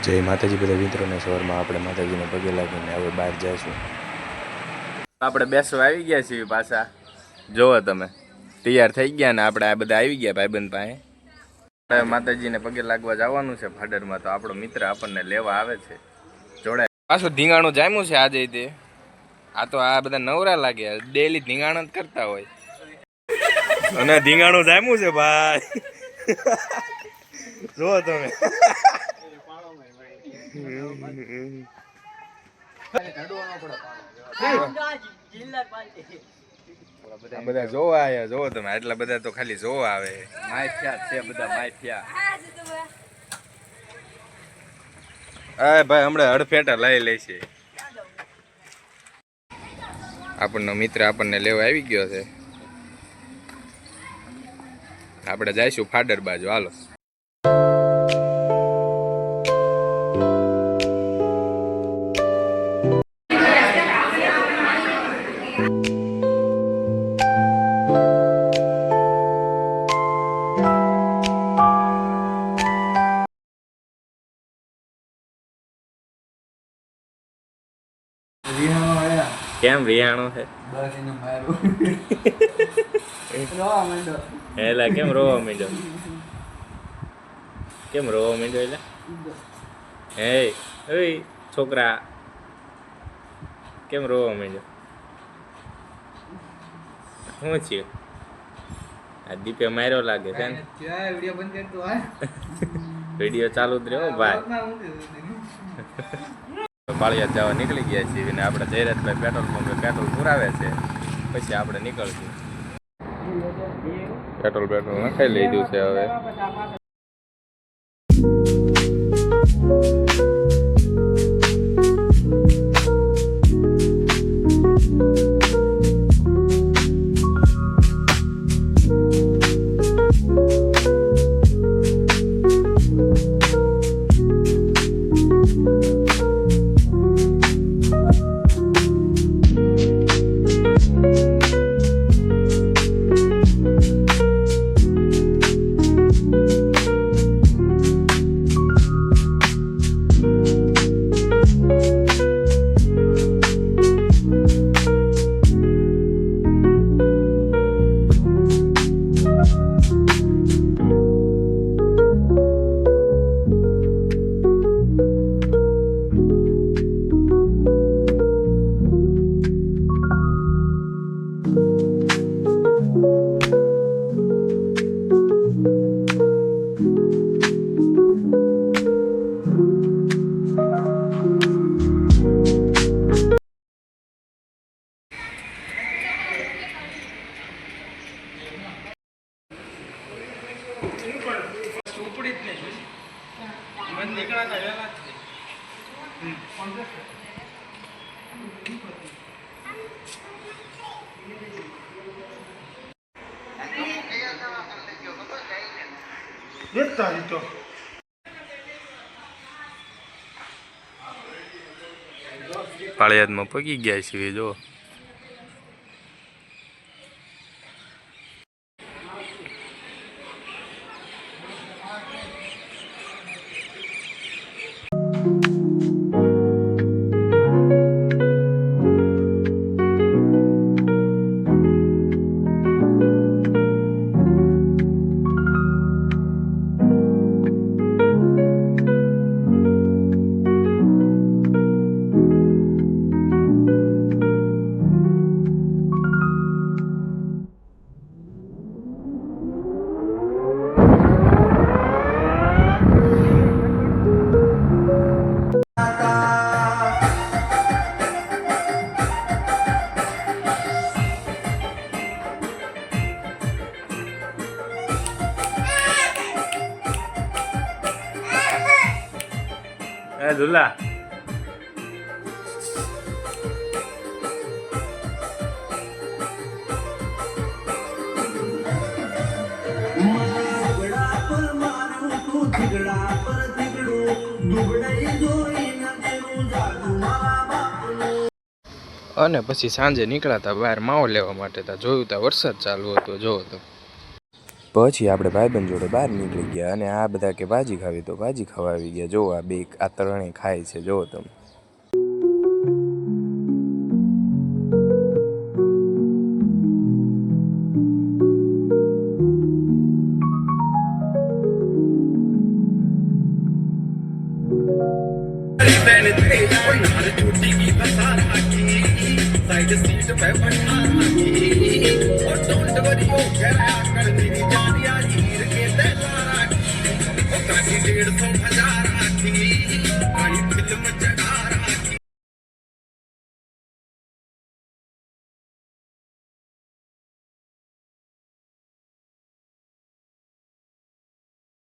જય માતાજી બધા મિત્રોને સવારમાં આપણે માતાજીને પગે લાગીને હવે બહાર જઈશું. આપણે બેસવા આવી ગયા છીએ પાછા. જોવો તમે તૈયાર થઈ ગયા ને આપણે આ બધા આવી ગયા ભાઈબંધ પાસે. હવે માતાજીને પગે લાગવા જવાનું છે ફાડરમાં, તો આપણો મિત્ર આપણને લેવા આવે છે. જોડાય પાછું ધીંગાણું જામ્યું છે આજે. તે આ તો આ બધા નવરા લાગે, ડેલી ધીંગાણું જ કરતા હોય. અને ધીંગાણું જામ્યું છે ભાઈ. જો તમે બધા જોવા આયા. જોવો તમે આટલા બધા તો ખાલી જોવા આવે. માફિયા છે બધા, માફિયા. હા ભાઈ હમણાં હડફેટા લઈ લે છે. આપણનો મિત્ર આપણને લેવા આવી ગયો છે. આપણે જઈશું ફાડર બાજુ. હાલો. કેમ વિહાણો છે? એલા કેમ રોવા માંડ્યો? કેમ રોવા માંડ્યો? એટલે હે ઓય છોકરા કેમ રોવા માંડ્યો? શું છે? આ દીપે માર્યો લાગે છે ને? વિડીયો ચાલુ જ રહ્યો ભાઈ. પાળિયાદ જવા નીકળી ગયા છીએ ને આપણે જયરાજભાઈ પેટ્રોલ પંપે પેટ્રોલ પુરાવે છે, પછી આપણે નીકળશું. પેટ્રોલ નખાઈ લીધું છે હવે. પાળિયાદમાં પગી ગયા છીએ. જો દુલ્લા અને પછી સાંજે નીકળ્યા હતા બહાર માવો લેવા માટે. તા જોયું તા વરસાદ ચાલુ હતો. જોવો તો પછી આપણે ભાઈબંધ જોડે બહાર નીકળી ગયા અને આ બધા કે ભાજી ખાવી તો ભાજી ખાવા આવી ગયા. જો આ બે આ ત્રણેય ખાય છે, જુઓ તમે. Get out,